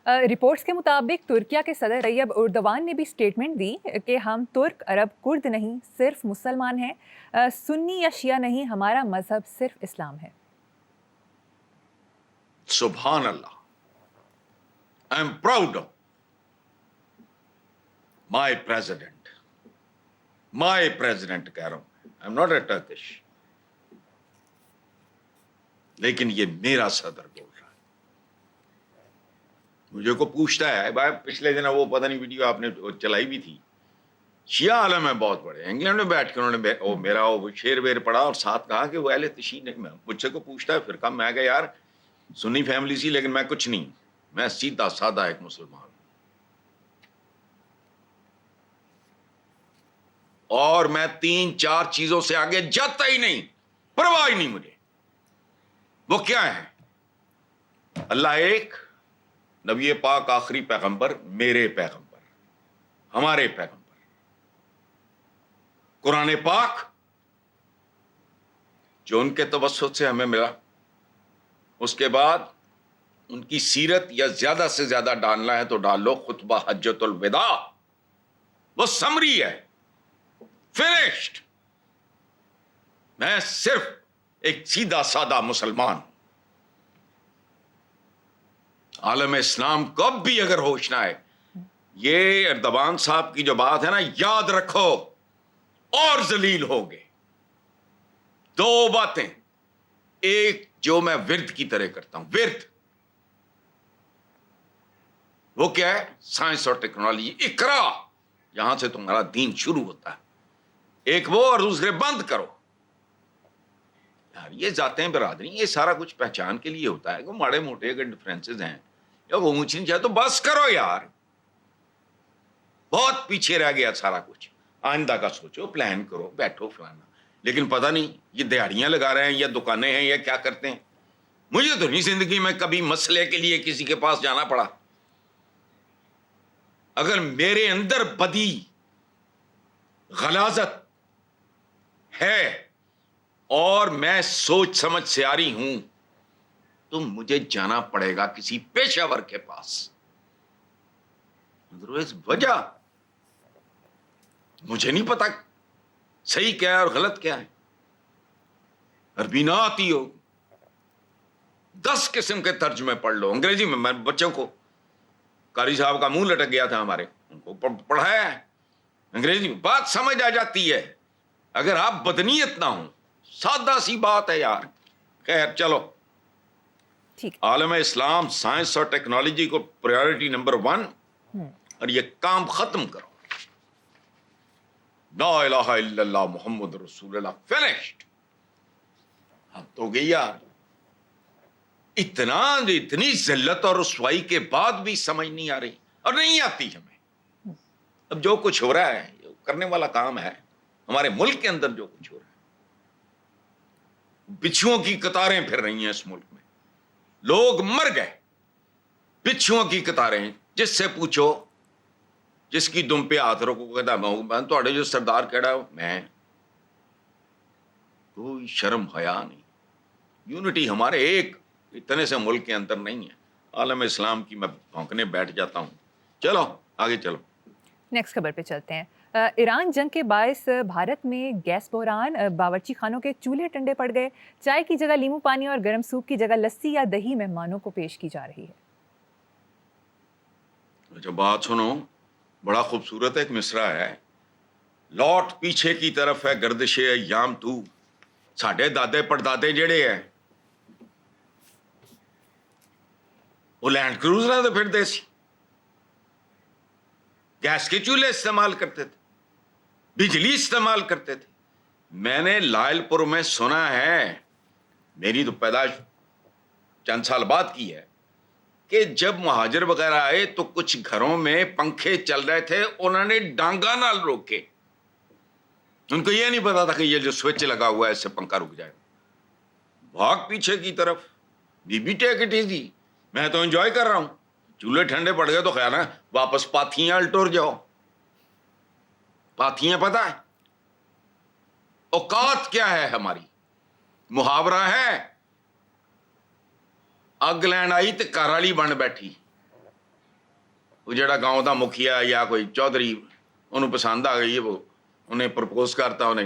Reports کے مطابق ترکیہ کے صدر طیب اردوان نے بھی سٹیٹمنٹ دی کہ ہم ترک عرب کرد نہیں صرف مسلمان ہیں، سنی یا شیعہ نہیں، ہمارا مذہب صرف اسلام ہے۔ سبحان اللہ، I am proud of my president کہہ رہا ہوں، I am not a Turkish, لیکن یہ میرا صدر بول رہا ہے۔ مجھے کو پوچھتا ہے بھائی، پچھلے دن وہ پتہ نہیں ویڈیو آپ نے چلائی بھی تھی، شیعہ عالم ہے بہت بڑے، انگلینڈ میں بیٹھ کے انہوں نے میرا وہ شعر ویر پڑھا اور ساتھ کہا کہ وہ اہل تشیع نہیں۔ مجھ سے کو پوچھتا ہے فرقہ، میں کہا یار سنی فیملی سی، لیکن میں کچھ نہیں، میں سیدھا سادہ ایک مسلمان ہوں، اور میں 3-4 چیزوں سے آگے جاتا ہی نہیں، پرواہ ہی نہیں مجھے۔ وہ کیا ہے؟ اللہ ایک، نبی پاک آخری پیغمبر، میرے پیغمبر، ہمارے پیغمبر، قرآن پاک جو ان کے توسط سے ہمیں ملا، اس کے بعد ان کی سیرت یا زیادہ سے زیادہ ڈالنا ہے تو ڈال لو خطبہ حجۃ الوداع، وہ سمری ہے، فنشڈ۔ میں صرف ایک سیدھا سادہ مسلمان ہوں۔ عالم اسلام کو اب بھی اگر ہوش نہ ہے، یہ اردوان صاحب کی جو بات ہے نا، یاد رکھو اور ذلیل ہوگے۔ دو باتیں، ایک جو میں ورد کی طرح کرتا ہوں، ورد وہ کیا ہے؟ سائنس اور ٹیکنالوجی، اقرا، یہاں سے تمہارا دین شروع ہوتا ہے۔ ایک وہ، اور دوسرے بند کرو۔ یار یہ ذاتیں برادری، یہ سارا کچھ پہچان کے لیے ہوتا ہے کہ ماڑے موٹے اگر ڈفرینسز ہیں یا وہ اونچ نیچ ہے تو بس کرو یار، بہت پیچھے رہ گیا سارا کچھ۔ آئندہ کا سوچو، پلان کرو، بیٹھو فلانا، لیکن پتہ نہیں یہ دیہڑیاں لگا رہے ہیں یا دکانیں ہیں یا کیا کرتے ہیں۔ مجھے تو نہیں زندگی میں کبھی مسئلے کے لیے کسی کے پاس جانا پڑا۔ اگر میرے اندر بدی غلاظت ہے اور میں سوچ سمجھ سے آری ہوں تو مجھے جانا پڑے گا کسی پیشہ ور کے پاس۔ ادروائز وجہ مجھے نہیں پتا صحیح کیا ہے اور غلط کیا ہے۔ عربی نہ آتی ہو، 10 قسم کے ترجمے پڑھ لو انگریزی میں۔ میں بچوں کو، قاری صاحب کا منہ لٹک گیا تھا ہمارے، ان کو پڑھایا ہے انگریزی میں، بات سمجھ آ جاتی ہے اگر آپ بدنیت نہ ہوں۔ سادہ سی بات ہے یار۔ خیر چلو، عالم اسلام سائنس اور ٹیکنالوجی کو پریورٹی نمبر 1، اور یہ کام ختم کرو۔ لا الہ الا اللہ محمد رسول اللہ، فنشڈ۔ اب تو گئی یار، اتنی ذلت اور رسوائی کے بعد بھی سمجھ نہیں آ رہی، اور نہیں آتی ہمیں۔ اب جو کچھ ہو رہا ہے کرنے والا کام ہے، ہمارے ملک کے اندر جو کچھ ہو رہا ہے، بچھوؤں کی قطاریں پھر رہی ہیں اس ملک میں، لوگ مر گئے، بچھوؤں کی قطاریں۔ جس سے پوچھو، جس کی دم پہ ہاتھ رکھو کہتا میں تھوڑے جو سردار کہڑا میں، کوئی شرم حیا نہیں۔ یونٹی ہمارے ایک اتنے سے ملک کے اندر نہیں ہے۔ عالم اسلام کی میں بھونکنے بیٹھ جاتا ہوں۔ چلو آگے چلو، نیکسٹ خبر پہ چلتے ہیں۔ ایران جنگ کے باعث بھارت میں گیس بحران، باورچی خانوں کے چولہے ٹنڈے پڑ گئے، چائے کی جگہ لیمو پانی اور گرم سوپ کی جگہ لسی یا دہی مہمانوں کو پیش کی جا رہی ہے۔ اچھا بات سنو، بڑا خوبصورت ایک مصرع ہے، لوٹ پیچھے کی طرف ہے گردش ایام تو، ساڈے دادے پڑدادے جڑے ہیں وہ لینڈ کروزر تو پھر دیسی گیس کے چولہے استعمال کرتے تھے، بجلی استعمال کرتے تھے۔ میں نے لائل پور میں سنا ہے، میری تو پیدائش چند سال بعد کی ہے، کہ جب مہاجر وغیرہ آئے تو کچھ گھروں میں پنکھے چل رہے تھے، انہوں نے ڈانگا نال روکے، ان کو یہ نہیں پتا تھا کہ یہ جو سوئچ لگا ہوا ہے اس سے پنکھا رک جائے، بھاگ پیچھے کی طرف، بی بی ٹیک اٹ ایزی، میں تو انجوائے کر رہا ہوں، چولہے ٹھنڈے پڑ گئے تو خیال ہے واپس پاتھیاں الٹور جاؤ۔ پاتھیاں پتہ ہے اوقات کیا ہے ہماری؟ محاورہ ہے، اگ لین آئی تو کارالی بن بیٹھی۔ ਉਹ ਜਿਹੜਾ ਗਾਉਂ ਦਾ ਮੁਖੀਆ ਜਾਂ ਕੋਈ ਚੌਧਰੀ ਉਹਨੂੰ ਪਸੰਦ ਆ ਗਈ ਹੈ, ਉਹ ਉਹਨੇ ਪ੍ਰਪੋਜ਼ ਕਰਤਾ, ਉਹਨੇ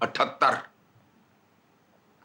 78।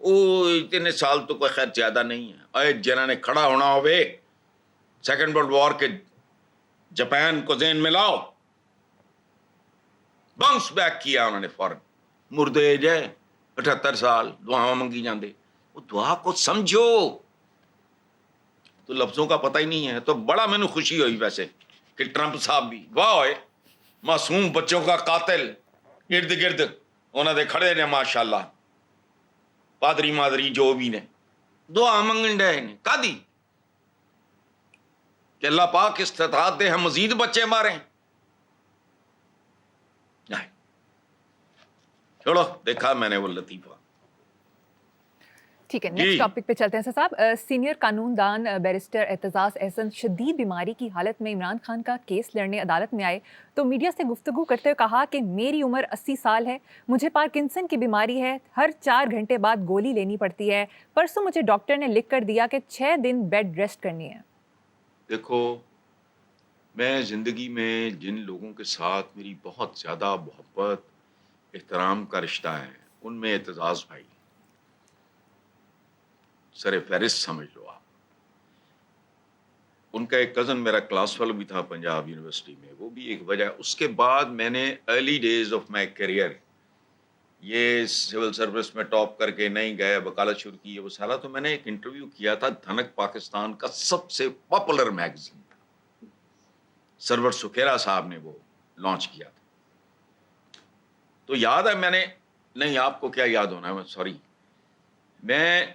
اتنے سال تو کوئی خیر زیادہ نہیں ہے. اے جنہوں نے کھڑا ہونا ہوئے سیکنڈ ورلڈ وار کے جاپان کو ذہن میں لاؤ. باؤنس بیک کیا انہوں نے فوراً. مردے جائے 78 سال دعا منگی جاندے. وہ دعا کو سمجھو. تو لفظوں کا پتہ ہی نہیں ہے. تو بڑا میں نے خوشی ہوئی ویسے کہ ٹرمپ صاحب بھی واہ ہوئے معصوم بچوں کا قاتل ارد گرد انہوں نے کھڑے نے ماشاءاللہ پادری مادری جو بھی نے دعا منگن ڈے نے کا دی کہ اللہ پاک استطاعت دے ہم مزید بچے ماریں. نہیں چھوڑو دیکھا میں نے وہ لطیفہ. ٹھیک ہے نیکسٹ ٹاپک پہ چلتے ہیں سر صاحب. سینئر قانون دان بیرسٹر اعتزاز احسن شدید بیماری کی حالت میں عمران خان کا کیس لڑنے عدالت میں آئے تو میڈیا سے گفتگو کرتے ہوئے کہا کہ میری عمر 80 سال ہے, مجھے پارکنسن کی بیماری ہے, ہر 4 گھنٹے بعد گولی لینی پڑتی ہے, پرسوں مجھے ڈاکٹر نے لکھ کر دیا کہ 6 دن بیڈ ریسٹ کرنی ہے. دیکھو میں زندگی میں جن لوگوں کے ساتھ میری بہت زیادہ محبت احترام کا رشتہ ہے ان میں اعتزاز بھائی سر فہرست سمجھ لو آپ. ان کا ایک کزن میرا کلاس فیلو بھی تھا پنجاب یونیورسٹی میں, وہ بھی ایک وجہ. اس کے بعد میں نے early days of my career یہ سول سروس میں ٹاپ کر کے نہیں گئے, وکالت شروع کی ہے وہ سارا. تو میں نے ایک انٹرویو کیا تھا دھنک پاکستان کا سب سے پاپولر میگزین تھا, سرور سکھیرا صاحب نے وہ لانچ کیا تھا. تو یاد ہے میں نے, نہیں آپ کو کیا یاد ہونا ہے, سوری میں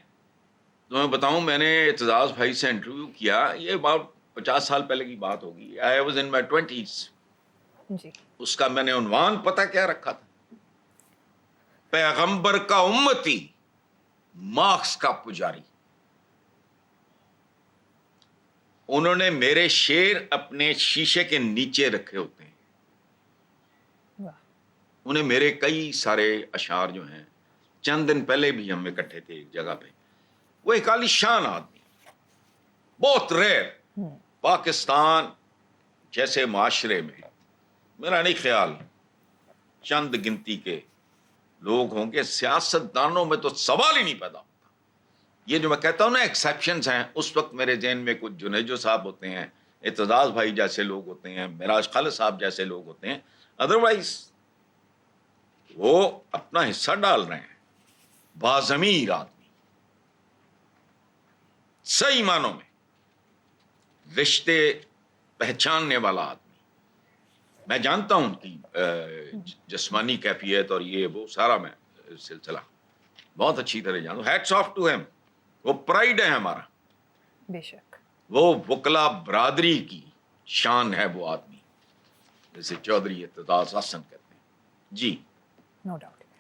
تمہیں بتاؤں میں نے اعتزاز بھائی سے انٹرویو کیا, یہ بات 50 سال پہلے کی بات ہوگی. I was in my 20s. جی اس کا میں نے عنوان پتہ کیا رکھا تھا, پیغمبر کا امتی مارکس کا پجاری. انہوں نے میرے شعر اپنے شیشے کے نیچے رکھے ہوتے ہیں. انہیں میرے کئی سارے اشعار جو ہیں, چند دن پہلے بھی ہم اکٹھے تھے ایک جگہ پہ. وہ ایک عالی شان آدمی, بہت ریئر. پاکستان جیسے معاشرے میں میرا نہیں خیال چند گنتی کے لوگ ہوں گے, سیاست دانوں میں تو سوال ہی نہیں پیدا ہوتا. یہ جو میں کہتا ہوں نا ایکسیپشنز ہیں, اس وقت میرے ذہن میں کچھ جنیجو صاحب ہوتے ہیں, اعتزاز بھائی جیسے لوگ ہوتے ہیں, معراج خالد صاحب جیسے لوگ ہوتے ہیں. ادروائز وہ اپنا حصہ ڈال رہے ہیں. باضمیر آدمی, صحیح معنوں میں رشتے پہچاننے والا آدمی. میں جانتا ہوں ان کی جسمانی کیفیت اور یہ وہ سارا میں سلسلہ بہت اچھی طرح جانتا ہوں. Hats off to him. وہ پرائیڈ ہے ہمارا, بے شک. وہ وکلا برادری کی شان ہے وہ آدمی, جیسے چودھری اعتزاز احسن کہتے ہیں. جی نو ڈاؤٹ.